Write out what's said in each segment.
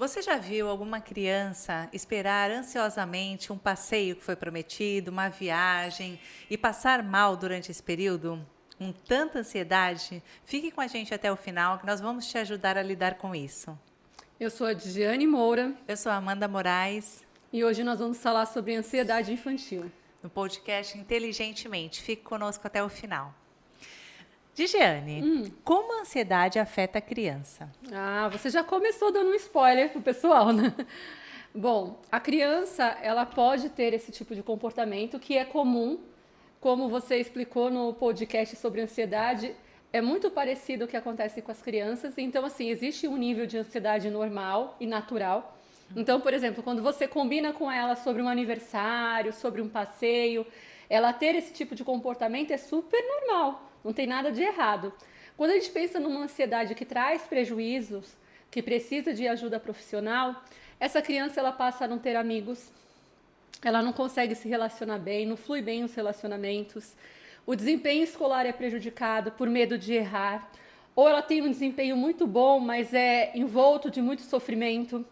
Você já viu alguma criança esperar ansiosamente um passeio que foi prometido, uma viagem, e passar mal durante esse período? Com tanta ansiedade? Fique com a gente até o final, que nós vamos te ajudar a lidar com isso. Eu sou a Diane Moura Eu sou a Amanda Moraes, e hoje nós vamos falar sobre ansiedade infantil. no podcast Inteligentemente. Fique conosco até o final. Digiane, como a ansiedade afeta a criança? Você já começou dando um spoiler pro pessoal, né? Bom, a criança, ela pode ter esse tipo de comportamento que é comum, como você explicou no podcast sobre ansiedade, é muito parecido o que acontece com as crianças. Então, assim, existe um nível de ansiedade normal e natural. Então, por exemplo, quando você combina com ela sobre um aniversário, sobre um passeio, ela ter esse tipo de comportamento é super normal, não tem nada de errado. Quando a gente pensa numa ansiedade que traz prejuízos, que precisa de ajuda profissional, essa criança ela passa a não ter amigos, ela não consegue se relacionar bem, não flui bem os relacionamentos, o desempenho escolar é prejudicado por medo de errar, ou ela tem um desempenho muito bom, mas é envolto de muito sofrimento,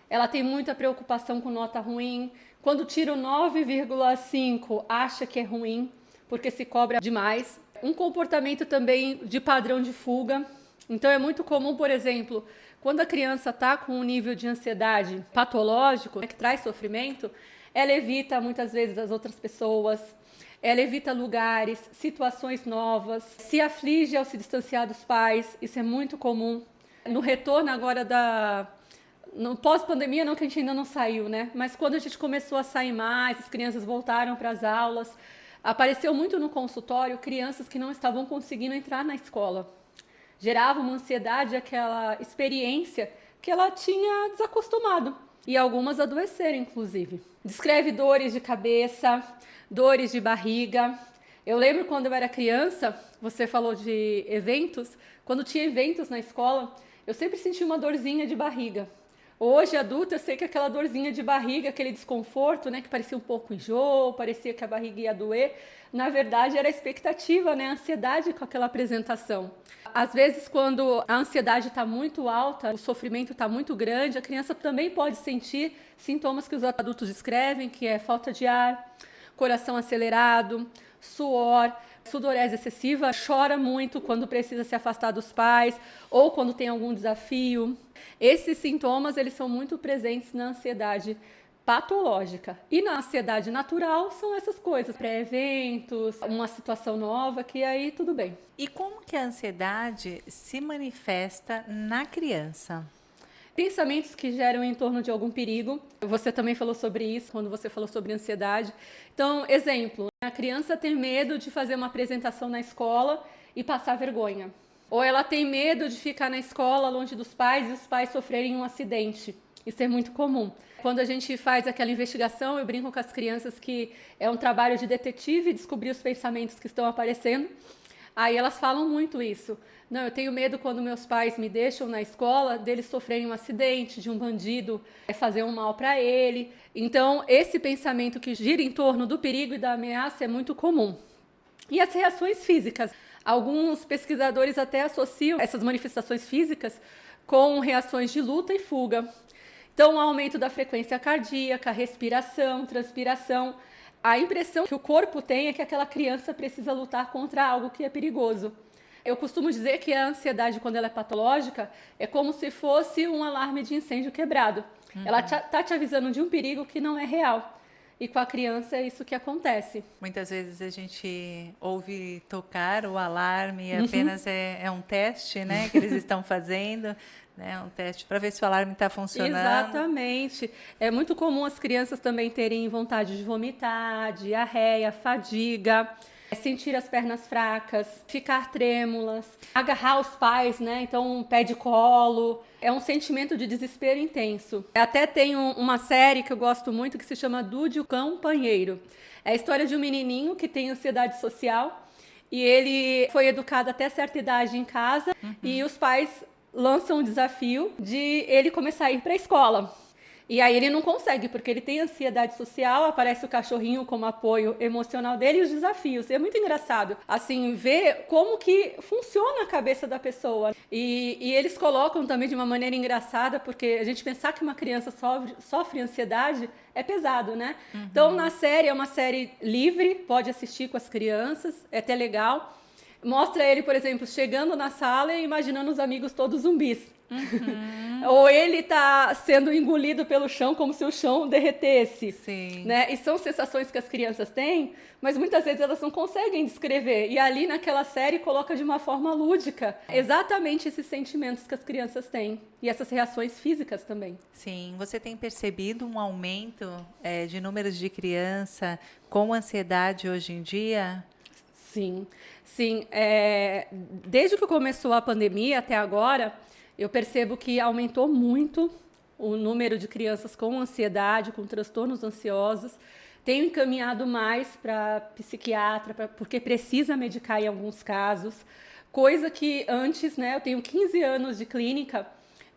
ela tem muita preocupação com nota ruim, quando tira o 9,5 acha que é ruim, porque se cobra demais. Um comportamento também de padrão de fuga. Então é muito comum, por exemplo, quando a criança está com um nível de ansiedade patológico, que traz sofrimento, ela evita muitas vezes as outras pessoas, ela evita lugares, situações novas, se aflige ao se distanciar dos pais, isso é muito comum. No retorno agora no pós-pandemia, não que a gente ainda não saiu, né? Mas quando a gente começou a sair mais, as crianças voltaram para as aulas, apareceu muito no consultório crianças que não estavam conseguindo entrar na escola. Gerava uma ansiedade, aquela experiência que ela tinha desacostumado. E algumas adoeceram, inclusive. Descreve dores de cabeça, dores de barriga. Eu lembro quando eu era criança, você falou de eventos, quando tinha eventos na escola, eu sempre sentia uma dorzinha de barriga. Hoje, adulta, eu sei que aquela dorzinha de barriga, aquele desconforto, né, que parecia um pouco enjoo, parecia que a barriga ia doer, na verdade era a expectativa, né, a ansiedade com aquela apresentação. Às vezes, quando a ansiedade está muito alta, o sofrimento está muito grande, a criança também pode sentir sintomas que os adultos descrevem, que é falta de ar, coração acelerado, suor, sudorese excessiva, chora muito quando precisa se afastar dos pais ou quando tem algum desafio. Esses sintomas, eles são muito presentes na ansiedade patológica. E na ansiedade natural são essas coisas, pré-eventos, uma situação nova, que aí tudo bem. E como que a ansiedade se manifesta na criança? Pensamentos que geram em torno de algum perigo. Você também falou sobre isso quando você falou sobre ansiedade. Então, exemplo, a criança tem medo de fazer uma apresentação na escola e passar vergonha. Ou ela tem medo de ficar na escola longe dos pais e os pais sofrerem um acidente. Isso é muito comum. Quando a gente faz aquela investigação, eu brinco com as crianças que é um trabalho de detetive, descobrir os pensamentos que estão aparecendo. Aí elas falam muito isso. Não, eu tenho medo quando meus pais me deixam na escola, deles sofrerem um acidente, de um bandido fazer um mal para ele. Então, esse pensamento que gira em torno do perigo e da ameaça é muito comum. E as reações físicas. Alguns pesquisadores até associam essas manifestações físicas com reações de luta e fuga. Então, o aumento da frequência cardíaca, respiração, transpiração. A impressão que o corpo tem é que aquela criança precisa lutar contra algo que é perigoso. Eu costumo dizer que a ansiedade, quando ela é patológica, é como se fosse um alarme de incêndio quebrado. Ela está te avisando de um perigo que não é real. E com a criança é isso que acontece. Muitas vezes a gente ouve tocar o alarme e apenas é um teste, né, que eles estão fazendo, né, um teste para ver se o alarme está funcionando. Exatamente. É muito comum as crianças também terem vontade de vomitar, diarreia, fadiga, sentir as pernas fracas, ficar trêmulas, agarrar os pais, né? Então, um pé de colo. É um sentimento de desespero intenso. Até tem uma série que eu gosto muito que se chama Dude, o Companheiro. É a história de um menininho que tem ansiedade social e ele foi educado até certa idade em casa e os pais lançam um desafio de ele começar a ir para a escola. E aí ele não consegue, porque ele tem ansiedade social, aparece o cachorrinho como apoio emocional dele e os desafios. E é muito engraçado, assim, ver como que funciona a cabeça da pessoa. E eles colocam também de uma maneira engraçada, porque a gente pensar que uma criança sofre ansiedade é pesado, né? Então, na série, é uma série livre, pode assistir com as crianças, é até legal. Mostra ele, por exemplo, chegando na sala e imaginando os amigos todos zumbis. Ou ele tá sendo engolido pelo chão como se o chão derretesse. Sim. Né? E são sensações que as crianças têm, mas muitas vezes elas não conseguem descrever. E ali naquela série coloca de uma forma lúdica exatamente esses sentimentos que as crianças têm. E essas reações físicas também. Sim. Você tem percebido um aumento de números de criança com ansiedade hoje em dia? Sim, sim. Desde que começou a pandemia até agora, eu percebo que aumentou muito o número de crianças com ansiedade, com transtornos ansiosos. Tenho encaminhado mais para psiquiatra, porque precisa medicar em alguns casos. Coisa que antes, né, eu tenho 15 anos de clínica,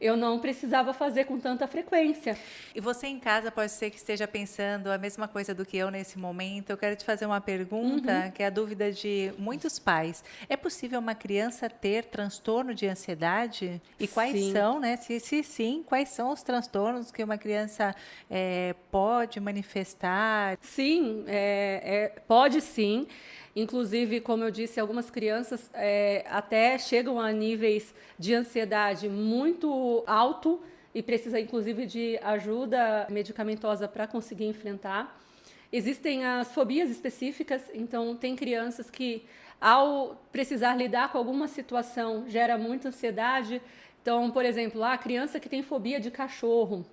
eu não precisava fazer com tanta frequência. E você em casa pode ser que esteja pensando a mesma coisa do que eu nesse momento. Eu quero te fazer uma pergunta, que é a dúvida de muitos pais. É possível uma criança ter transtorno de ansiedade? E quais Sim. são, né? Se sim, quais são os transtornos que uma criança pode manifestar? Sim, pode sim. Inclusive, como eu disse, algumas crianças até chegam a níveis de ansiedade muito alto e precisa, inclusive, de ajuda medicamentosa para conseguir enfrentar. Existem as fobias específicas, então tem crianças que, ao precisar lidar com alguma situação, gera muita ansiedade. Então, por exemplo, a criança que tem fobia de cachorro.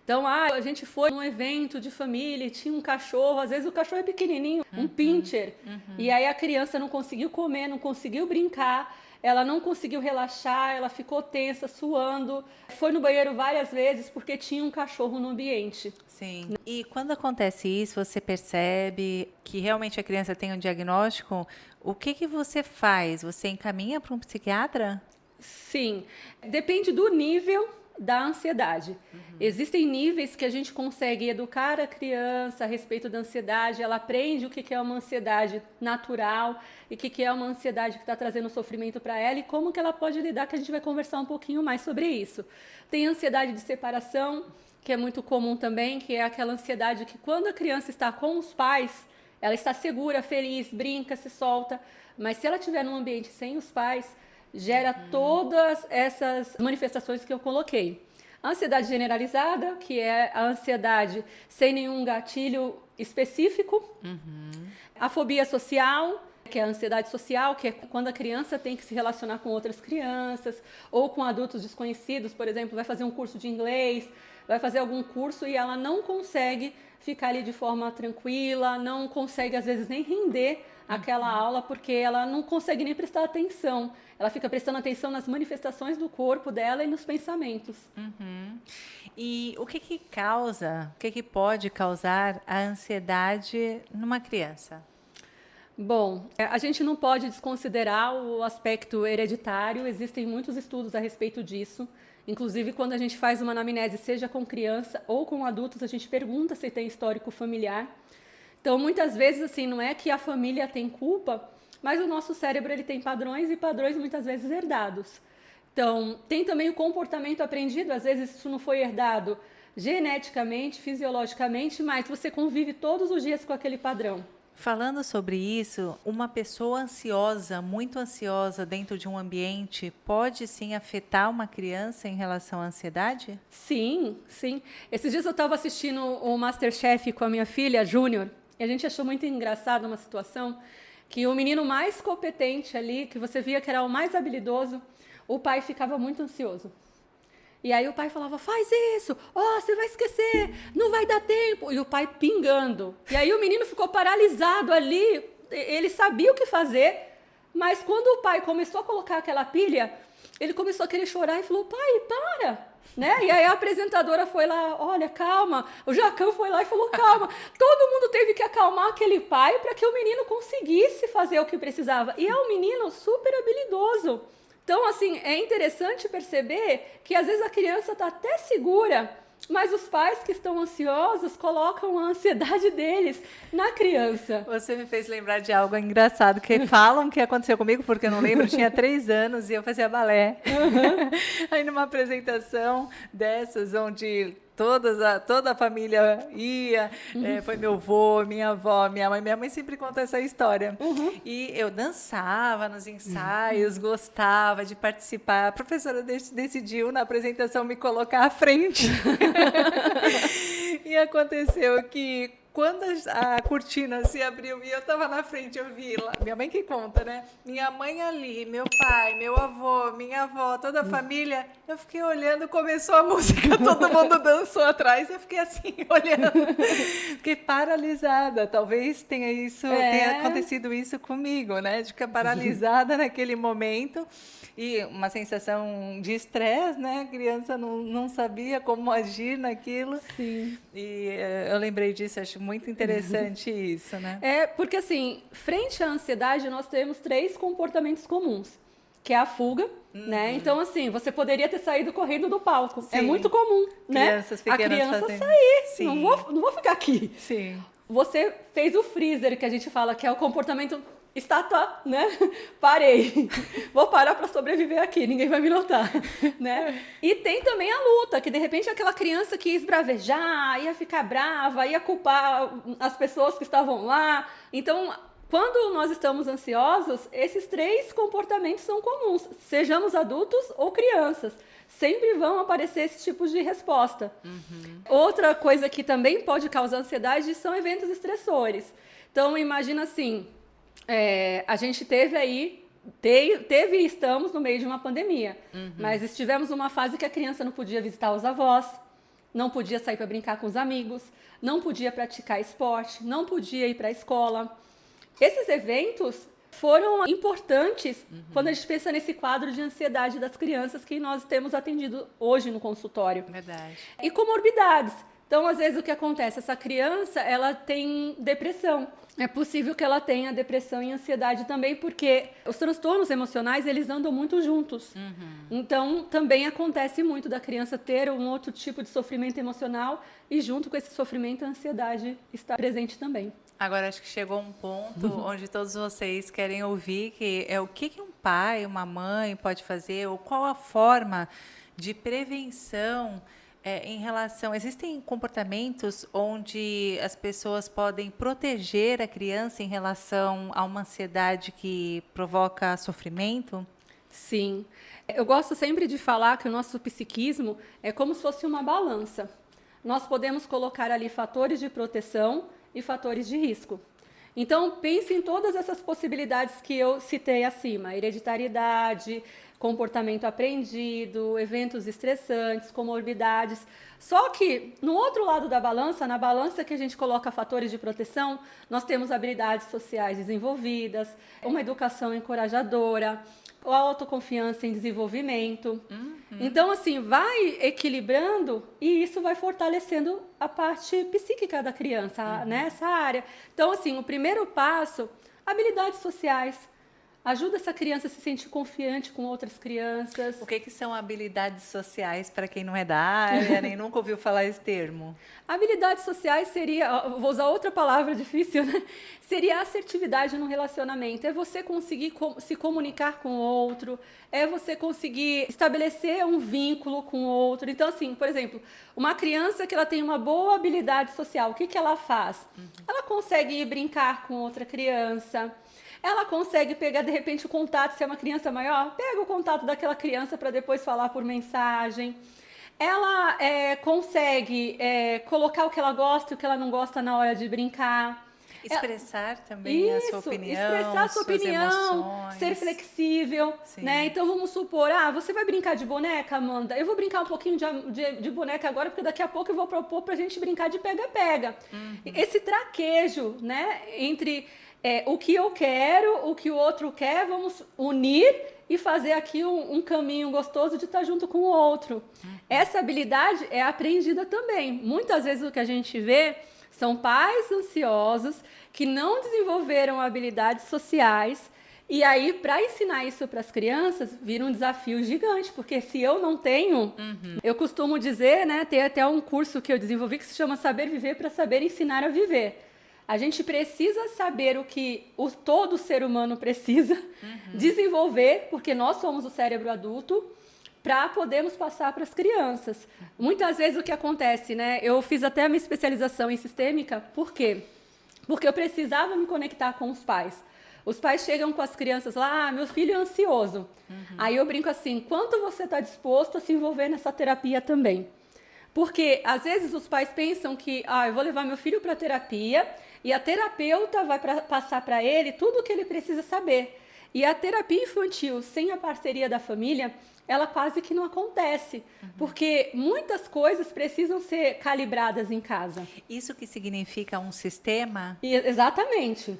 Então, a gente foi num evento de família e tinha um cachorro, às vezes o cachorro é pequenininho, um pincher, e aí a criança não conseguiu comer, não conseguiu brincar, ela não conseguiu relaxar, ela ficou tensa, suando, foi no banheiro várias vezes porque tinha um cachorro no ambiente. Sim. E quando acontece isso, você percebe que realmente a criança tem um diagnóstico, o que você faz? Você encaminha para um psiquiatra? Sim, depende do nível da ansiedade. Existem níveis que a gente consegue educar a criança a respeito da ansiedade, ela aprende o que é uma ansiedade natural e o que é uma ansiedade que está trazendo sofrimento para ela e como que ela pode lidar, que a gente vai conversar um pouquinho mais sobre isso. Tem ansiedade de separação, que é muito comum também, que é aquela ansiedade que quando a criança está com os pais, ela está segura, feliz, brinca, se solta, mas se ela estiver num ambiente sem os pais, gera todas essas manifestações que eu coloquei. A ansiedade generalizada, que é a ansiedade sem nenhum gatilho específico. A fobia social, que é a ansiedade social, que é quando a criança tem que se relacionar com outras crianças ou com adultos desconhecidos, por exemplo, vai fazer um curso de inglês, vai fazer algum curso e ela não consegue ficar ali de forma tranquila, não consegue às vezes nem render aquela aula porque ela não consegue nem prestar atenção. Ela fica prestando atenção nas manifestações do corpo dela e nos pensamentos. E o que causa, o que pode causar a ansiedade numa criança? Bom, a gente não pode desconsiderar o aspecto hereditário, existem muitos estudos a respeito disso. Inclusive, quando a gente faz uma anamnese, seja com criança ou com adultos, a gente pergunta se tem histórico familiar. Então, muitas vezes, assim, não é que a família tem culpa, mas o nosso cérebro ele tem padrões e padrões muitas vezes herdados. Então, tem também o comportamento aprendido, às vezes isso não foi herdado geneticamente, fisiologicamente, mas você convive todos os dias com aquele padrão. Falando sobre isso, uma pessoa ansiosa, muito ansiosa dentro de um ambiente, pode sim afetar uma criança em relação à ansiedade? Sim, sim. Esses dias eu estava assistindo o MasterChef com a minha filha, Júnior, e a gente achou muito engraçado uma situação que o menino mais competente ali, que você via que era o mais habilidoso, o pai ficava muito ansioso. E aí o pai falava, faz isso, você vai esquecer, não vai dar tempo. E o pai pingando. E aí o menino ficou paralisado ali, ele sabia o que fazer, mas quando o pai começou a colocar aquela pilha, ele começou a querer chorar e falou, pai, para! Né? E aí a apresentadora foi lá, olha, calma. O Jacão foi lá e falou, calma. Todo mundo teve que acalmar aquele pai para que o menino conseguisse fazer o que precisava. E é um menino super habilidoso. Então, assim, é interessante perceber que às vezes a criança está até segura Mas os pais que estão ansiosos colocam a ansiedade deles na criança. Você me fez lembrar de algo engraçado que falam que aconteceu comigo, porque eu não lembro, eu tinha 3 anos e eu fazia balé. Aí numa apresentação dessas, onde toda a família ia, foi meu avô, minha avó, minha mãe sempre conta essa história. E eu dançava nos ensaios, gostava de participar. A professora decidiu na apresentação me colocar à frente. E aconteceu que quando a cortina se abriu e eu estava na frente, eu vi lá, minha mãe que conta, né? Minha mãe ali, meu pai, meu avô, minha avó, toda a família. Eu fiquei olhando, começou a música, todo mundo dançou atrás. Eu fiquei assim, olhando. Fiquei paralisada. Talvez tenha acontecido isso comigo, né? De ficar paralisada naquele momento. E uma sensação de estresse, né? A criança não sabia como agir naquilo. Sim. E eu lembrei disso, acho muito interessante isso, né? Porque assim, frente à ansiedade, nós temos 3 comportamentos comuns, que é a fuga, né? Então, assim, você poderia ter saído correndo do palco. Sim. É muito comum, Crianças né? A pequenas criança fazendo. sair, Sim. não vou ficar aqui. Sim. Você fez o freezer, que a gente fala que é o comportamento estátua, né? Parei. Vou parar para sobreviver aqui, ninguém vai me notar, né? E tem também a luta, que de repente aquela criança que ia esbravejar, ia ficar brava, ia culpar as pessoas que estavam lá. Então, quando nós estamos ansiosos, esses 3 comportamentos são comuns, sejamos adultos ou crianças. Sempre vão aparecer esses tipos de resposta. Outra coisa que também pode causar ansiedade são eventos estressores. Então, imagina assim, a gente teve e estamos no meio de uma pandemia, mas estivemos numa fase que a criança não podia visitar os avós, não podia sair para brincar com os amigos, não podia praticar esporte, não podia ir para a escola. Esses eventos foram importantes quando a gente pensa nesse quadro de ansiedade das crianças que nós temos atendido hoje no consultório. Verdade. E comorbidades. Então, às vezes, o que acontece? Essa criança, ela tem depressão. É possível que ela tenha depressão e ansiedade também, porque os transtornos emocionais, eles andam muito juntos. Então, também acontece muito da criança ter um outro tipo de sofrimento emocional e, junto com esse sofrimento, a ansiedade está presente também. Agora, acho que chegou um ponto onde todos vocês querem ouvir que é o que um pai, uma mãe pode fazer, ou qual a forma de prevenção em relação... Existem comportamentos onde as pessoas podem proteger a criança em relação a uma ansiedade que provoca sofrimento? Sim. Eu gosto sempre de falar que o nosso psiquismo é como se fosse uma balança. Nós podemos colocar ali fatores de proteção e fatores de risco. Então, pense em todas essas possibilidades que eu citei acima: hereditariedade, comportamento aprendido, eventos estressantes, comorbidades. Só que, no outro lado da balança, na balança que a gente coloca fatores de proteção, nós temos habilidades sociais desenvolvidas, uma educação encorajadora, a autoconfiança em desenvolvimento. Então, assim, vai equilibrando e isso vai fortalecendo a parte psíquica da criança, né? Essa área. Então, assim, o primeiro passo, habilidades sociais. Ajuda essa criança a se sentir confiante com outras crianças. O que são habilidades sociais para quem não é da área, nem nunca ouviu falar esse termo? Habilidades sociais seria, vou usar outra palavra difícil, né? Seria a assertividade no relacionamento. É você conseguir se comunicar com o outro, é você conseguir estabelecer um vínculo com o outro. Então, assim, por exemplo, uma criança que ela tem uma boa habilidade social, o que ela faz? Ela consegue ir brincar com outra criança. Ela consegue pegar, de repente, o contato, se é uma criança maior, pega o contato daquela criança para depois falar por mensagem. Ela consegue colocar o que ela gosta e o que ela não gosta na hora de brincar. Expressar também a sua opinião, expressar a sua opinião, emoções. ser flexível, né? Então, vamos supor, você vai brincar de boneca, Amanda? Eu vou brincar um pouquinho de boneca agora, porque daqui a pouco eu vou propor pra gente brincar de pega-pega. Esse traquejo, né, entre o que eu quero, o que o outro quer, vamos unir e fazer aqui um caminho gostoso de estar junto com o outro. Essa habilidade é aprendida também. Muitas vezes o que a gente vê são pais ansiosos que não desenvolveram habilidades sociais E aí, para ensinar isso para as crianças, vira um desafio gigante, porque se eu não tenho, eu costumo dizer, né, tem até um curso que eu desenvolvi que se chama Saber Viver para Saber Ensinar a Viver. A gente precisa saber o que todo ser humano precisa desenvolver, porque nós somos o cérebro adulto, para podermos passar para as crianças. Muitas vezes o que acontece, né, eu fiz até a minha especialização em sistêmica, por quê? Porque eu precisava me conectar com os pais. Os pais chegam com as crianças lá, meu filho é ansioso. Aí eu brinco assim, quanto você está disposto a se envolver nessa terapia também? Porque às vezes os pais pensam que eu vou levar meu filho para a terapia e a terapeuta vai passar para ele tudo o que ele precisa saber. E a terapia infantil, sem a parceria da família, ela quase que não acontece. Porque muitas coisas precisam ser calibradas em casa. Isso que significa um sistema? Exatamente.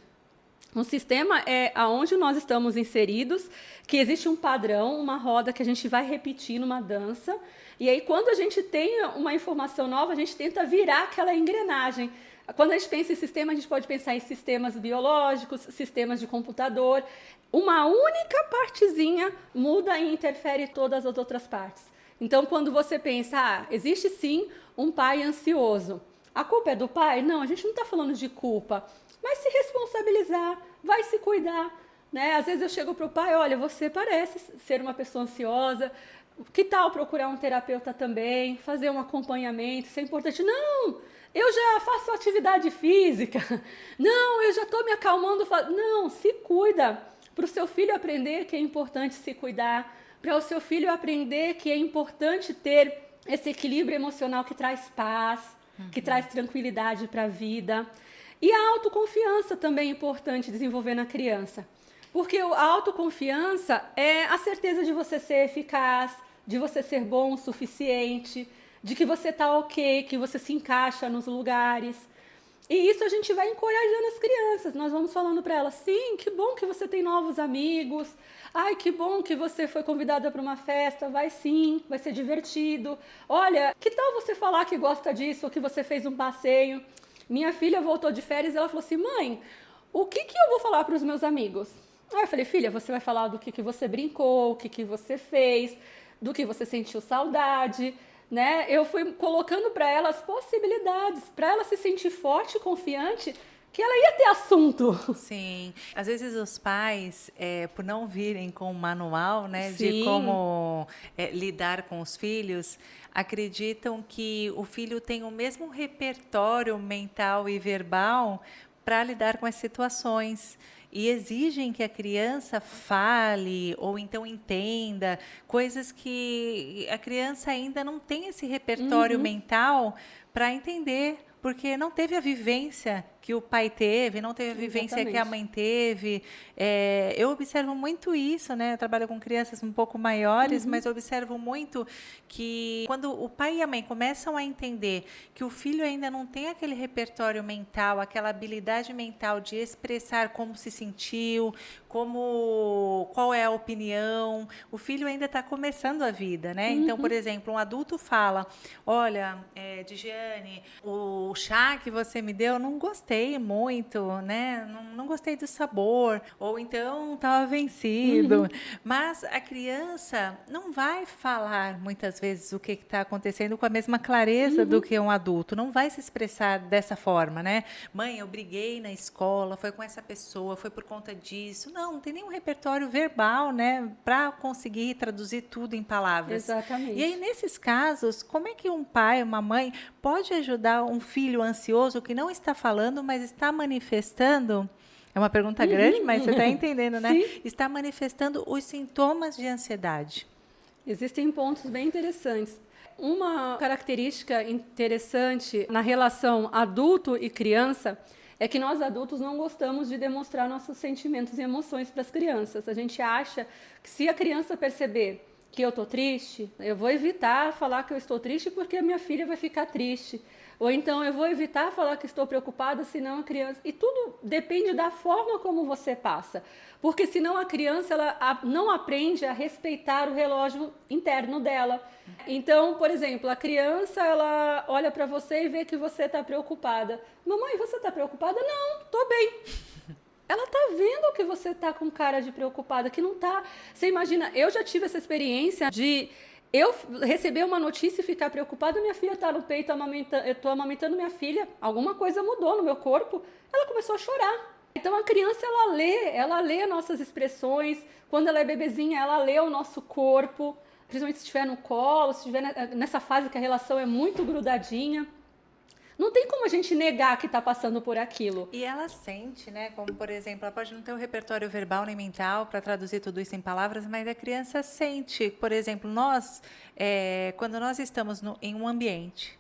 Um sistema é aonde nós estamos inseridos, que existe um padrão, uma roda que a gente vai repetir numa dança. E aí, quando a gente tem uma informação nova, a gente tenta virar aquela engrenagem. Quando a gente pensa em sistema, a gente pode pensar em sistemas biológicos, sistemas de computador. Uma única partezinha muda e interfere todas as outras partes. Então, quando você pensa, existe sim um pai ansioso. A culpa é do pai? Não, a gente não está falando de culpa. Mas se responsabilizar, vai se cuidar, né? Às vezes eu chego para o pai, olha, você parece ser uma pessoa ansiosa, que tal procurar um terapeuta também, fazer um acompanhamento, isso é importante. Não, eu já faço atividade física, não, eu já estou me acalmando. Não, se cuida, para o seu filho aprender que é importante se cuidar, para o seu filho aprender que é importante ter esse equilíbrio emocional que traz paz, que traz tranquilidade para a vida. E a autoconfiança também é importante desenvolver na criança. Porque a autoconfiança é a certeza de você ser eficaz, de você ser bom o suficiente, de que você está ok, que você se encaixa nos lugares. E isso a gente vai encorajando as crianças. Nós vamos falando para elas, sim, que bom que você tem novos amigos. Ai, que bom que você foi convidada para uma festa. Vai sim, vai ser divertido. Olha, que tal você falar que gosta disso ou que você fez um passeio? Minha filha voltou de férias e ela falou assim, mãe, o que eu vou falar para os meus amigos? Aí eu falei, filha, você vai falar do que você brincou, o que você fez, do que você sentiu saudade, né? Eu fui colocando para ela as possibilidades, para ela se sentir forte e confiante, que ela ia ter assunto. Sim. Às vezes os pais, por não virem com um manual, né, de Sim. como lidar com os filhos, acreditam que o filho tem o mesmo repertório mental e verbal para lidar com as situações. E exigem que a criança fale ou então entenda coisas que a criança ainda não tem esse repertório mental para entender, porque não teve a vivência que o pai teve, não teve a vivência que a mãe teve. Eu observo muito isso, né? Eu trabalho com crianças um pouco maiores, mas eu observo muito que quando o pai e a mãe começam a entender que o filho ainda não tem aquele repertório mental, aquela habilidade mental de expressar como se sentiu, qual é a opinião, o filho ainda está começando a vida, né? Então, por exemplo, um adulto fala, olha, Digiane, o chá que você me deu, eu não gostei muito, né? Não gostei do sabor, ou então estava vencido. Mas a criança não vai falar muitas vezes o que está acontecendo com a mesma clareza do que um adulto, não vai se expressar dessa forma, né? Mãe, eu briguei na escola, foi com essa pessoa, foi por conta disso. Não tem nenhum repertório verbal, né, para conseguir traduzir tudo em palavras. Exatamente. E aí, nesses casos, como é que um pai, uma mãe pode ajudar um filho ansioso que não está falando, mas está manifestando? É uma pergunta grande, mas você está entendendo, né? Sim. Está manifestando os sintomas de ansiedade. Existem pontos bem interessantes. Uma característica interessante na relação adulto e criança é que nós adultos não gostamos de demonstrar nossos sentimentos e emoções para as crianças. A gente acha que se a criança perceber que eu estou triste, eu vou evitar falar que eu estou triste porque a minha filha vai ficar triste. Ou então eu vou evitar falar que estou preocupada, senão a criança... E tudo depende da forma como você passa. Porque senão a criança ela não aprende a respeitar o relógio interno dela. Então, por exemplo, a criança ela olha para você e vê que você está preocupada. Mamãe, você está preocupada? Não, estou bem. ela tá vendo que você tá com cara de preocupada, que não tá. Você imagina, eu já tive essa experiência de eu receber uma notícia e ficar preocupada, minha filha tá no peito, eu tô amamentando minha filha, alguma coisa mudou no meu corpo, ela começou a chorar. Então a criança, ela lê nossas expressões, quando ela é bebezinha, ela lê o nosso corpo, principalmente se estiver no colo, se estiver nessa fase que a relação é muito grudadinha. Não tem como a gente negar que está passando por aquilo. E ela sente, né? Como, por exemplo, ela pode não ter o repertório verbal nem mental para traduzir tudo isso em palavras, mas a criança sente. Por exemplo, quando nós estamos em um ambiente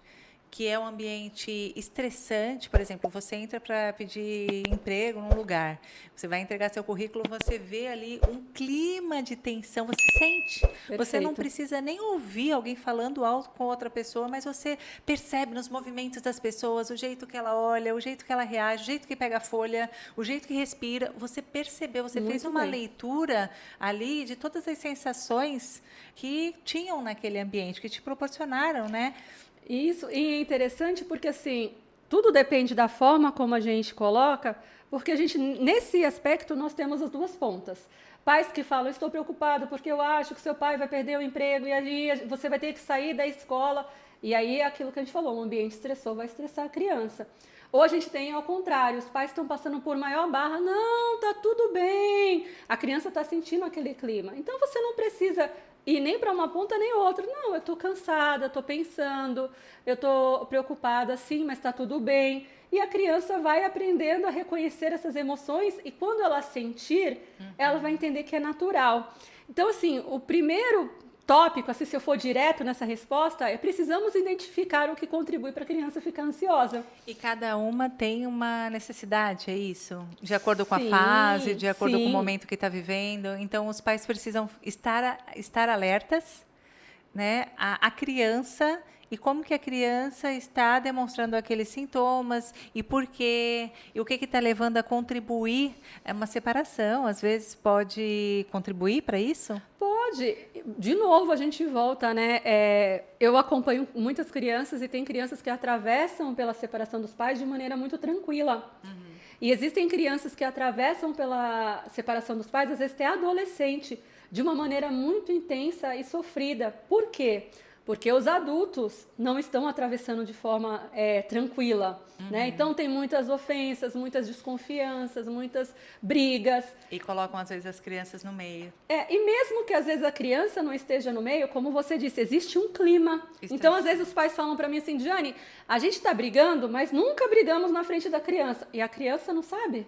que é um ambiente estressante, por exemplo, você entra para pedir emprego num lugar, você vai entregar seu currículo, você vê ali um clima de tensão, você sente. Perfeito. Você não precisa nem ouvir alguém falando alto com outra pessoa, mas você percebe nos movimentos das pessoas, o jeito que ela olha, o jeito que ela reage, o jeito que pega a folha, o jeito que respira, você percebeu, você Muito fez uma bem. leitura ali de todas as sensações que tinham naquele ambiente, que te proporcionaram, né? Isso, e é interessante porque, assim, tudo depende da forma como a gente coloca, porque a gente, nesse aspecto, nós temos as duas pontas. Pais que falam, estou preocupado porque eu acho que seu pai vai perder o emprego e aí você vai ter que sair da escola. E aí é aquilo que a gente falou, o ambiente estressou, vai estressar a criança. Ou a gente tem ao contrário, os pais estão passando por maior barra, não, tá tudo bem, a criança está sentindo aquele clima. Então você não precisa ir nem para uma ponta nem outra. Não, eu estou cansada, estou pensando, eu estou preocupada, sim, mas está tudo bem. E a criança vai aprendendo a reconhecer essas emoções e quando ela sentir, ela vai entender que é natural. Então, assim, o primeiro tópico, assim, se eu for direto nessa resposta, é precisamos identificar o que contribui para a criança ficar ansiosa. E cada uma tem uma necessidade, é isso? De acordo com a Sim, fase, de acordo com o sim. momento que está vivendo. Então, os pais precisam estar alertas, né, à criança e como que a criança está demonstrando aqueles sintomas e por quê, e o que está levando a contribuir. É uma separação, às vezes pode contribuir para isso? Pode. De novo, a gente volta, né? Eu acompanho muitas crianças e tem crianças que atravessam pela separação dos pais de maneira muito tranquila. E existem crianças que atravessam pela separação dos pais, às vezes até adolescente, de uma maneira muito intensa e sofrida. Por quê? Porque os adultos não estão atravessando de forma tranquila, né? Então tem muitas ofensas, muitas desconfianças, muitas brigas. E colocam, às vezes, as crianças no meio. E mesmo que às vezes a criança não esteja no meio, como você disse, existe um clima. Então, às vezes os pais falam para mim assim, Diane, a gente está brigando, mas nunca brigamos na frente da criança. E a criança não sabe.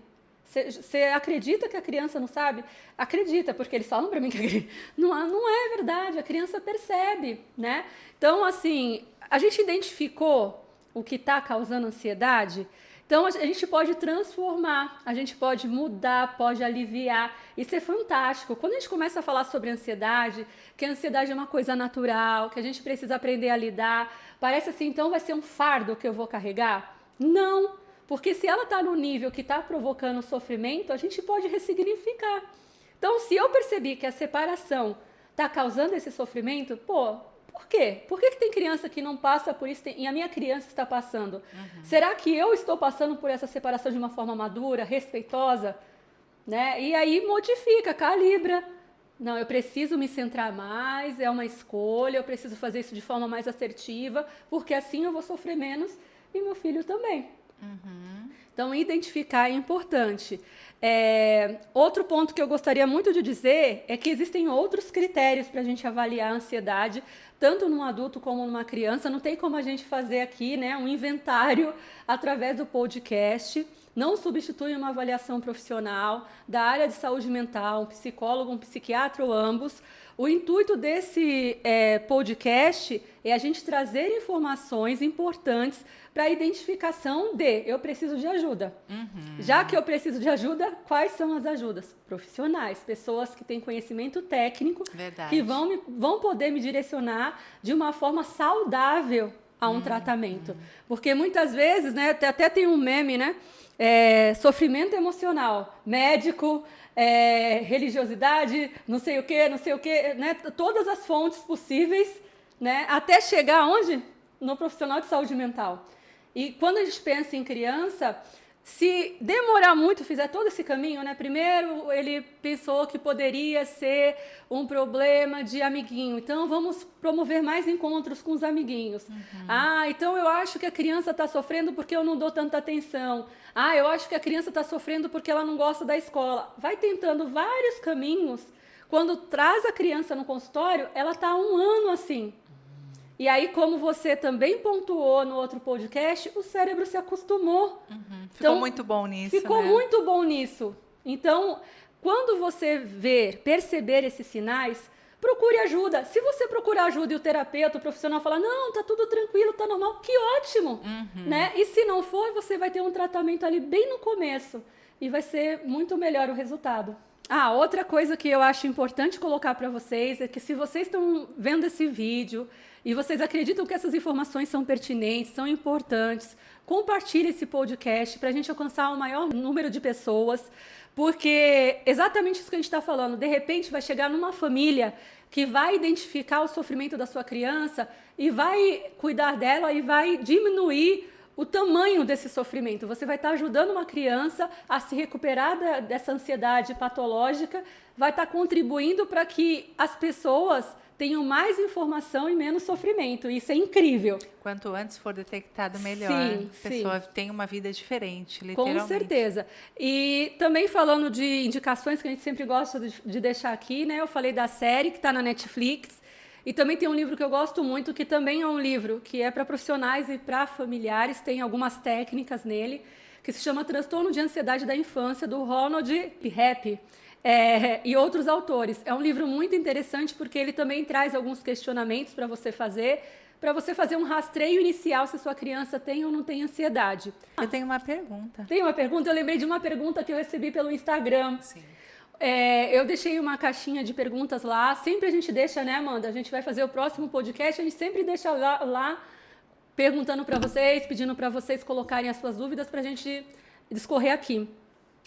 Você acredita que a criança não sabe? Acredita, porque eles falam para mim que não é verdade, a criança percebe, né? Então, assim, a gente identificou o que está causando ansiedade, então a gente pode transformar, a gente pode mudar, pode aliviar. Isso é fantástico. Quando a gente começa a falar sobre ansiedade, que a ansiedade é uma coisa natural, que a gente precisa aprender a lidar, parece assim, então vai ser um fardo que eu vou carregar? Não. Porque se ela está no nível que está provocando sofrimento, a gente pode ressignificar. Então, se eu percebi que a separação está causando esse sofrimento, por quê? Por que tem criança que não passa por isso e a minha criança está passando? Será que eu estou passando por essa separação de uma forma madura, respeitosa? Né? E aí modifica, calibra. Não, eu preciso me centrar mais, é uma escolha, eu preciso fazer isso de forma mais assertiva, porque assim eu vou sofrer menos e meu filho também. Então, identificar é importante. Outro ponto que eu gostaria muito de dizer é que existem outros critérios para a gente avaliar a ansiedade, tanto num adulto como numa criança. Não tem como a gente fazer aqui, né, um inventário através do podcast. Não substitui uma avaliação profissional da área de saúde mental, um psicólogo, um psiquiatra ou ambos. O intuito desse podcast é a gente trazer informações importantes para a identificação de eu preciso de ajuda. Já que eu preciso de ajuda, quais são as ajudas? Profissionais, pessoas que têm conhecimento técnico, Verdade. que vão poder me direcionar de uma forma saudável a um tratamento. Porque muitas vezes, né, até tem um meme, né? Sofrimento emocional, médico, religiosidade, não sei o quê, né? Todas as fontes possíveis, né? Até chegar onde? No profissional de saúde mental. E quando a gente pensa em criança, Se demorar muito, fizer todo esse caminho, né? Primeiro ele pensou que poderia ser um problema de amiguinho, então vamos promover mais encontros com os amiguinhos. Então eu acho que a criança está sofrendo porque eu não dou tanta atenção. Eu acho que a criança está sofrendo porque ela não gosta da escola. Vai tentando vários caminhos. Quando traz a criança no consultório, ela está há 1 ano assim. E aí, como você também pontuou no outro podcast, o cérebro se acostumou. Ficou muito bom nisso, Ficou né? muito bom nisso. Então, quando você perceber esses sinais, procure ajuda. Se você procurar ajuda e o terapeuta, o profissional falar, não, tá tudo tranquilo, tá normal, que ótimo. Né? E se não for, você vai ter um tratamento ali bem no começo. E vai ser muito melhor o resultado. Outra coisa que eu acho importante colocar para vocês é que se vocês estão vendo esse vídeo e vocês acreditam que essas informações são pertinentes, são importantes, compartilhe esse podcast para a gente alcançar o maior número de pessoas, porque exatamente isso que a gente está falando, de repente vai chegar numa família que vai identificar o sofrimento da sua criança e vai cuidar dela e vai diminuir o tamanho desse sofrimento. Você vai estar ajudando uma criança a se recuperar dessa ansiedade patológica, vai estar contribuindo para que as pessoas tenham mais informação e menos sofrimento. Isso é incrível. Quanto antes for detectado, melhor. Sim, a pessoa tem uma vida diferente, Com literalmente. certeza. E também falando de indicações que a gente sempre gosta de deixar aqui, né? Eu falei da série que está na Netflix. E também tem um livro que eu gosto muito, que também é um livro que é para profissionais e para familiares, tem algumas técnicas nele, que se chama Transtorno de Ansiedade da Infância, do Ronald Rapp, e outros autores. É um livro muito interessante porque ele também traz alguns questionamentos para você fazer um rastreio inicial se a sua criança tem ou não tem ansiedade. Eu tenho uma pergunta. Tem uma pergunta? Eu lembrei de uma pergunta que eu recebi pelo Instagram. Sim. Eu deixei uma caixinha de perguntas lá, sempre a gente deixa, né, Amanda? A gente vai fazer o próximo podcast, a gente sempre deixa lá perguntando para vocês, pedindo para vocês colocarem as suas dúvidas para a gente discorrer aqui.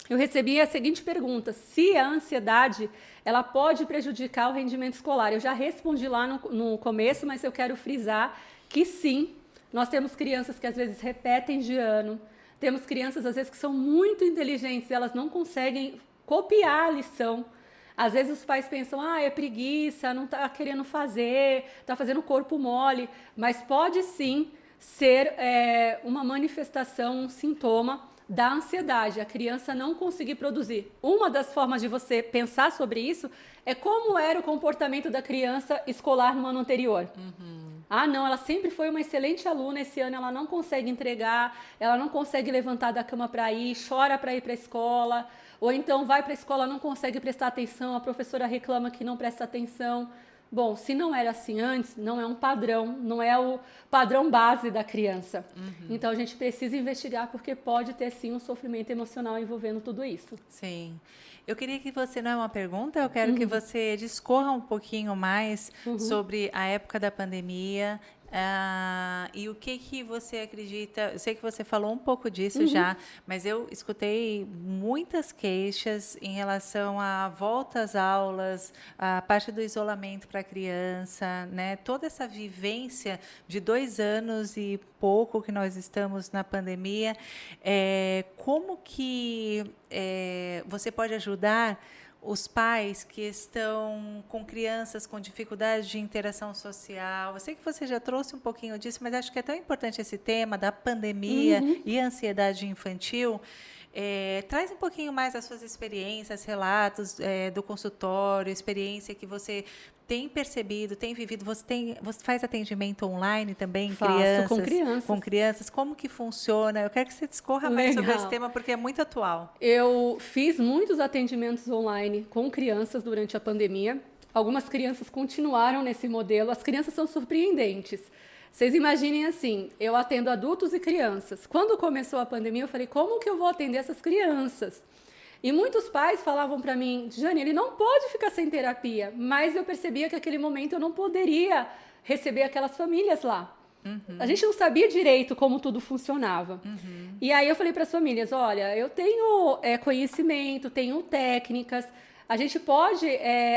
Eu recebi a seguinte pergunta: se a ansiedade ela pode prejudicar o rendimento escolar? Eu já respondi lá no começo, mas eu quero frisar que sim, nós temos crianças que às vezes repetem de ano, temos crianças às vezes que são muito inteligentes e elas não conseguem copiar a lição. Às vezes os pais pensam, é preguiça, não está querendo fazer, está fazendo corpo mole, mas pode sim ser uma manifestação, um sintoma da ansiedade, a criança não conseguir produzir. Uma das formas de você pensar sobre isso é como era o comportamento da criança escolar no ano anterior. Não, ela sempre foi uma excelente aluna, esse ano ela não consegue entregar, ela não consegue levantar da cama para ir, chora para ir para a escola, ou então vai para a escola, não consegue prestar atenção, a professora reclama que não presta atenção. Bom, se não era assim antes, não é um padrão, não é o padrão base da criança. Então a gente precisa investigar porque pode ter sim um sofrimento emocional envolvendo tudo isso. Sim. Eu queria que você, não é uma pergunta, eu quero que você discorra um pouquinho mais sobre a época da pandemia. E o que você acredita? Eu sei que você falou um pouco disso já, mas eu escutei muitas queixas em relação à volta às aulas, a parte do isolamento para a criança, né? Toda essa vivência de 2 anos e pouco que nós estamos na pandemia. Como que você pode ajudar os pais que estão com crianças com dificuldade de interação social? Eu sei que você já trouxe um pouquinho disso, mas acho que é tão importante esse tema da pandemia e ansiedade infantil. Traz um pouquinho mais as suas experiências, relatos do consultório, experiência que você tem percebido, tem vivido. Você faz atendimento online também? Faço, com crianças. Como que funciona? Eu quero que você discorra mais sobre esse tema, porque é muito atual. Eu fiz muitos atendimentos online com crianças durante a pandemia. Algumas crianças continuaram nesse modelo. As crianças são surpreendentes. Vocês imaginem assim, eu atendo adultos e crianças. Quando começou a pandemia, eu falei, como que eu vou atender essas crianças? E muitos pais falavam para mim, Jane, ele não pode ficar sem terapia. Mas eu percebia que naquele momento eu não poderia receber aquelas famílias lá. A gente não sabia direito como tudo funcionava. E aí eu falei para as famílias, olha, eu tenho conhecimento, tenho técnicas, a gente pode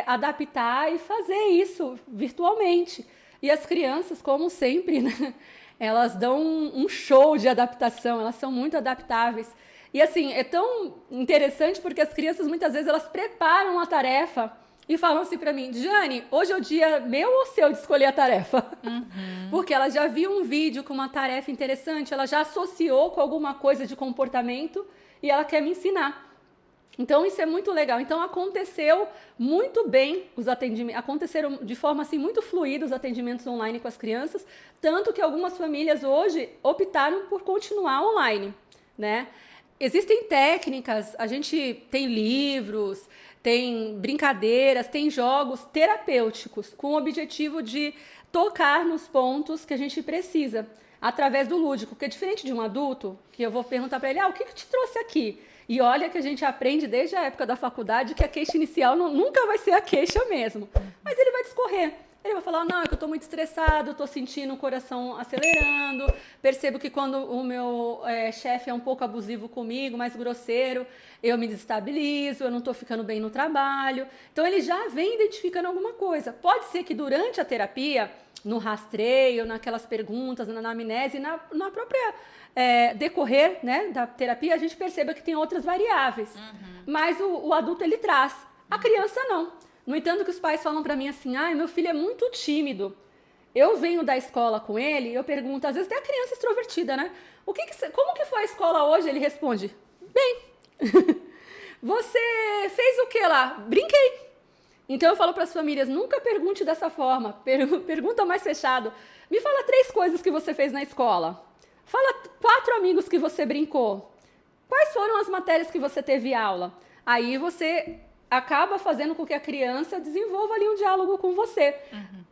adaptar e fazer isso virtualmente. E as crianças, como sempre, né, elas dão um show de adaptação, elas são muito adaptáveis. E assim, é tão interessante porque as crianças muitas vezes elas preparam a tarefa e falam assim pra mim, Jane, hoje é o dia meu ou seu de escolher a tarefa? Porque ela já viu um vídeo com uma tarefa interessante, ela já associou com alguma coisa de comportamento e ela quer me ensinar. Então isso é muito legal. Então aconteceu muito bem os atendimentos, aconteceram de forma assim muito fluida os atendimentos online com as crianças, tanto que algumas famílias hoje optaram por continuar online, né? Existem técnicas, a gente tem livros, tem brincadeiras, tem jogos terapêuticos com o objetivo de tocar nos pontos que a gente precisa através do lúdico, porque é diferente de um adulto, que eu vou perguntar para ele, o que te trouxe aqui? E olha que a gente aprende desde a época da faculdade que a queixa inicial nunca vai ser a queixa mesmo. Mas ele vai discorrer. Ele vai falar, não, é que eu estou muito estressado, estou sentindo o coração acelerando, percebo que quando o meu chefe é um pouco abusivo comigo, mais grosseiro, eu me desestabilizo, eu não estou ficando bem no trabalho. Então ele já vem identificando alguma coisa. Pode ser que durante a terapia, no rastreio, naquelas perguntas, na anamnese, na própria decorrer, né, da terapia, a gente perceba que tem outras variáveis. Mas o adulto, ele traz. A criança, não. No entanto, que os pais falam para mim assim, meu filho é muito tímido. Eu venho da escola com ele, eu pergunto, às vezes até a criança extrovertida, né? Como que foi a escola hoje? Ele responde, bem. Você fez o que lá? Brinquei. Então eu falo para as famílias, nunca pergunte dessa forma, pergunta mais fechado. Me fala 3 coisas que você fez na escola. Fala 4 amigos que você brincou. Quais foram as matérias que você teve aula? Aí você acaba fazendo com que a criança desenvolva ali um diálogo com você,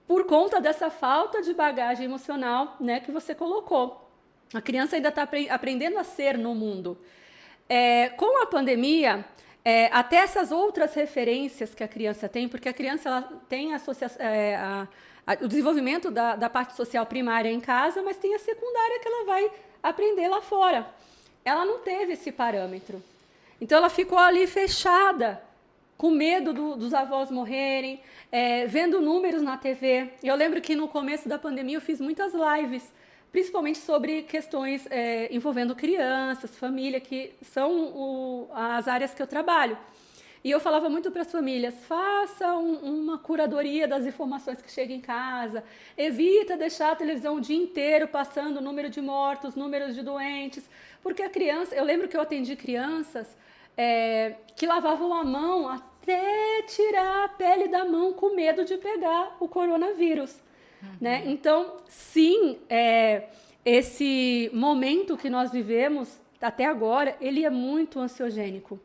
por conta dessa falta de bagagem emocional, né, que você colocou. A criança ainda está aprendendo a ser no mundo. Com a pandemia, até essas outras referências que a criança tem, porque a criança ela tem o desenvolvimento da parte social primária em casa, mas tem a secundária que ela vai aprender lá fora. Ela não teve esse parâmetro. Então, ela ficou ali fechada, com medo dos avós morrerem, vendo números na TV. Eu lembro que no começo da pandemia eu fiz muitas lives, principalmente sobre questões envolvendo crianças, família, que são as áreas que eu trabalho. E eu falava muito para as famílias, faça uma curadoria das informações que chegam em casa, evita deixar a televisão o dia inteiro passando número de mortos, números de doentes, porque a criança, eu lembro que eu atendi crianças que lavavam a mão até tirar a pele da mão com medo de pegar o coronavírus. Né? Então, sim, esse momento que nós vivemos até agora, ele é muito ansiogênico.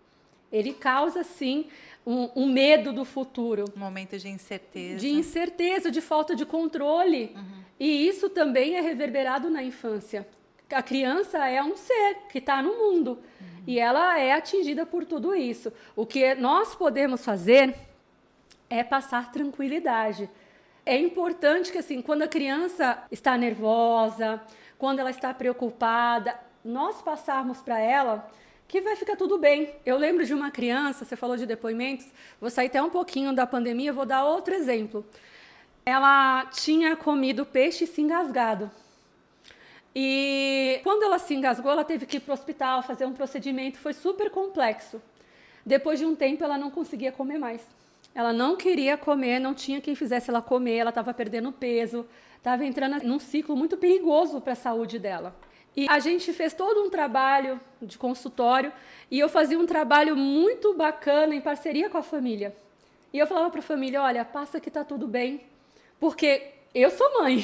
Ele causa, sim, um medo do futuro. Um momento de incerteza. De incerteza, de falta de controle. E isso também é reverberado na infância. A criança é um ser que está no mundo. E ela é atingida por tudo isso. O que nós podemos fazer é passar tranquilidade. É importante que, assim, quando a criança está nervosa, quando ela está preocupada, nós passarmos para ela que vai ficar tudo bem. Eu lembro de uma criança, você falou de depoimentos, vou sair até um pouquinho da pandemia, vou dar outro exemplo. Ela tinha comido peixe e se engasgado. E quando ela se engasgou, ela teve que ir para o hospital, fazer um procedimento, foi super complexo. Depois de um tempo, ela não conseguia comer mais. Ela não queria comer, não tinha quem fizesse ela comer, ela estava perdendo peso, estava entrando num ciclo muito perigoso para a saúde dela. E a gente fez todo um trabalho de consultório e eu fazia um trabalho muito bacana em parceria com a família. E eu falava para a família, olha, passa que está tudo bem, porque eu sou mãe.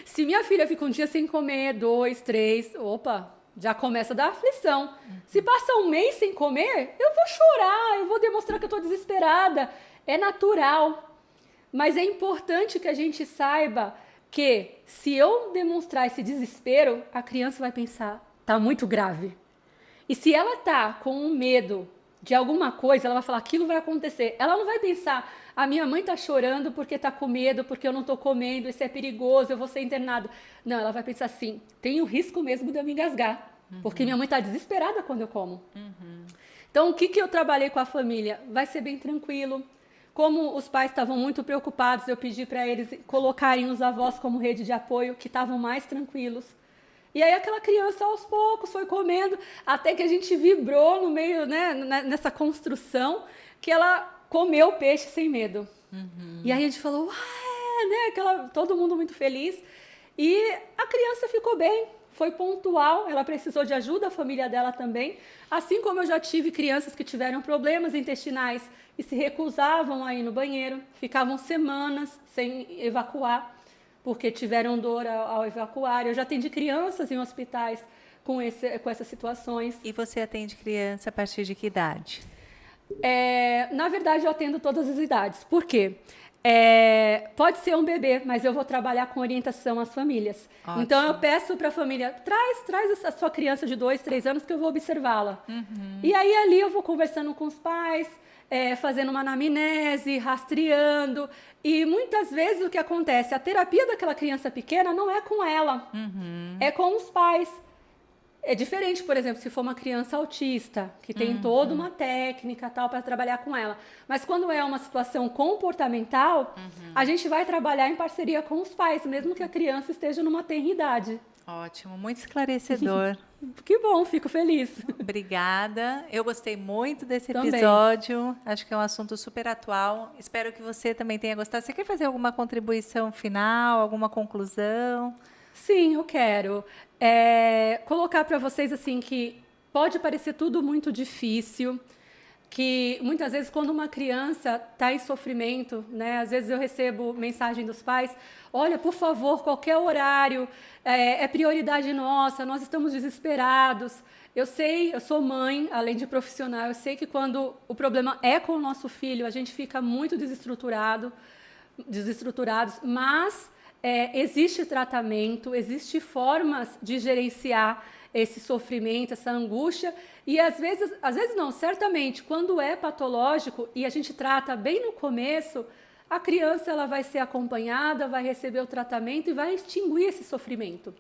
Se minha filha fica um dia sem comer, 2, 3, opa, já começa a dar aflição. Se passa um mês sem comer, eu vou chorar, eu vou demonstrar que eu estou desesperada. É natural. Mas é importante que a gente saiba que se eu demonstrar esse desespero, a criança vai pensar, tá muito grave. E se ela tá com um medo de alguma coisa, ela vai falar, aquilo vai acontecer. Ela não vai pensar, a minha mãe tá chorando porque tá com medo, porque eu não tô comendo, isso é perigoso, eu vou ser internado. Não, ela vai pensar assim, tem o risco mesmo de eu me engasgar, porque minha mãe tá desesperada quando eu como. Então, o que eu trabalhei com a família? Vai ser bem tranquilo. Como os pais estavam muito preocupados, eu pedi para eles colocarem os avós como rede de apoio, que estavam mais tranquilos. E aí aquela criança aos poucos foi comendo, até que a gente vibrou no meio, né, nessa construção, que ela comeu o peixe sem medo. E aí a gente falou, ué, né, todo mundo muito feliz. E a criança ficou bem, foi pontual, ela precisou de ajuda, a família dela também. Assim como eu já tive crianças que tiveram problemas intestinais e se recusavam a ir no banheiro, ficavam semanas sem evacuar, porque tiveram dor ao evacuar. Eu já atendi crianças em hospitais com essas situações. E você atende criança a partir de que idade? Na verdade, eu atendo todas as idades. Por quê? Pode ser um bebê, mas eu vou trabalhar com orientação às famílias. Ótimo. Então, eu peço para a família, traz a sua criança de 2, 3 anos que eu vou observá-la. E aí, ali, eu vou conversando com os pais, fazendo uma anamnese, rastreando. E muitas vezes o que acontece? A terapia daquela criança pequena não é com ela, é com os pais. É diferente, por exemplo, se for uma criança autista, que tem toda uma técnica tal para trabalhar com ela. Mas quando é uma situação comportamental, a gente vai trabalhar em parceria com os pais, mesmo que a criança esteja numa tenra idade. Ótimo, muito esclarecedor. Que bom, fico feliz. Obrigada. Eu gostei muito desse Também. episódio. Acho que é um assunto super atual. Espero que você também tenha gostado. Você quer fazer alguma contribuição final, alguma conclusão? Sim, eu quero. Colocar para vocês assim que pode parecer tudo muito difícil, que muitas vezes quando uma criança está em sofrimento, né, às vezes eu recebo mensagem dos pais, olha, por favor, qualquer horário, é prioridade nossa, nós estamos desesperados. Eu sei, eu sou mãe, além de profissional, eu sei que quando o problema é com o nosso filho, a gente fica muito desestruturados, mas existe tratamento, existe formas de gerenciar esse sofrimento, essa angústia, e às vezes não, certamente, quando é patológico e a gente trata bem no começo, a criança ela vai ser acompanhada, vai receber o tratamento e vai extinguir esse sofrimento.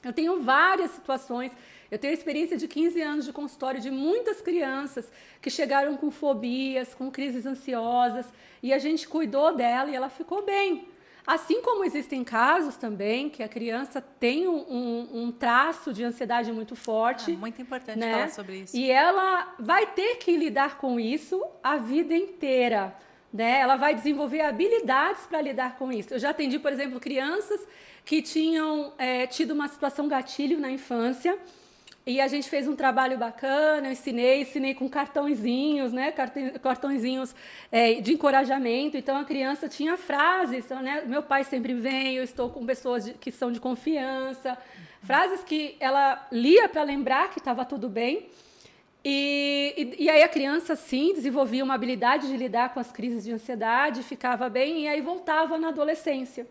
Eu tenho várias situações, eu tenho experiência de 15 anos de consultório de muitas crianças que chegaram com fobias, com crises ansiosas, e a gente cuidou dela e ela ficou bem. Assim como existem casos também que a criança tem um traço de ansiedade muito forte. Muito importante, né? Falar sobre isso. E ela vai ter que lidar com isso a vida inteira. Né? Ela vai desenvolver habilidades para lidar com isso. Eu já atendi, por exemplo, crianças que tinham tido uma situação gatilho na infância. E a gente fez um trabalho bacana, eu ensinei com cartõezinhos, né? Cartõezinhos de encorajamento. Então, a criança tinha frases, né? Meu pai sempre vem, eu estou com pessoas que são de confiança. Frases que ela lia para lembrar que estava tudo bem. E aí a criança, sim, desenvolvia uma habilidade de lidar com as crises de ansiedade, ficava bem, e aí voltava na adolescência.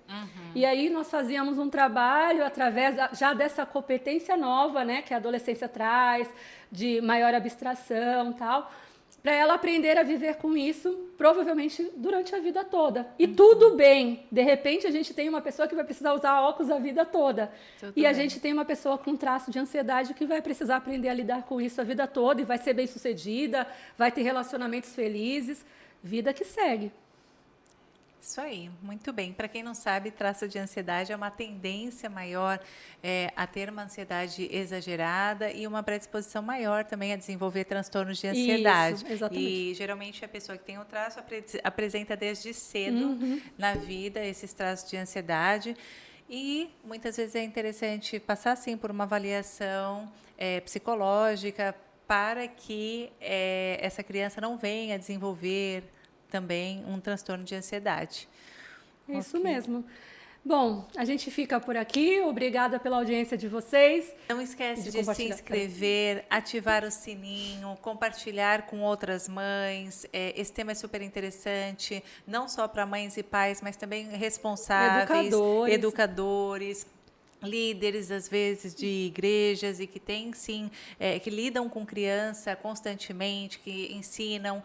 E aí nós fazíamos um trabalho através já dessa competência nova, né, que a adolescência traz, de maior abstração e tal, para ela aprender a viver com isso, provavelmente durante a vida toda. E tudo bem, de repente a gente tem uma pessoa que vai precisar usar óculos a vida toda. A gente tem uma pessoa com traço de ansiedade que vai precisar aprender a lidar com isso a vida toda e vai ser bem-sucedida, vai ter relacionamentos felizes, vida que segue. Isso aí, muito bem. Para quem não sabe, traço de ansiedade é uma tendência maior a ter uma ansiedade exagerada e uma predisposição maior também a desenvolver transtornos de ansiedade. Isso, exatamente. E geralmente a pessoa que tem o traço apresenta desde cedo na vida esses traços de ansiedade. E muitas vezes é interessante passar sim por uma avaliação psicológica para que essa criança não venha a desenvolver também um transtorno de ansiedade. Isso mesmo. Bom, a gente fica por aqui. Obrigada pela audiência de vocês. Não esquece de se inscrever, ativar o sininho, compartilhar com outras mães. Esse tema é super interessante, não só para mães e pais, mas também responsáveis, educadores, líderes, às vezes, de igrejas e que têm, sim, que lidam com criança constantemente, que ensinam.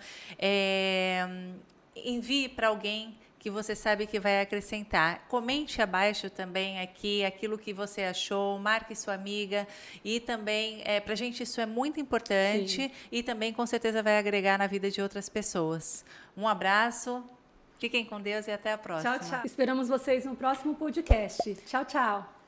Envie para alguém que você sabe que vai acrescentar. Comente abaixo também aqui aquilo que você achou, marque sua amiga e também, para a gente isso é muito importante. Sim. E também com certeza vai agregar na vida de outras pessoas. Um abraço, fiquem com Deus e até a próxima. Tchau, tchau. Esperamos vocês no próximo podcast. Tchau, tchau.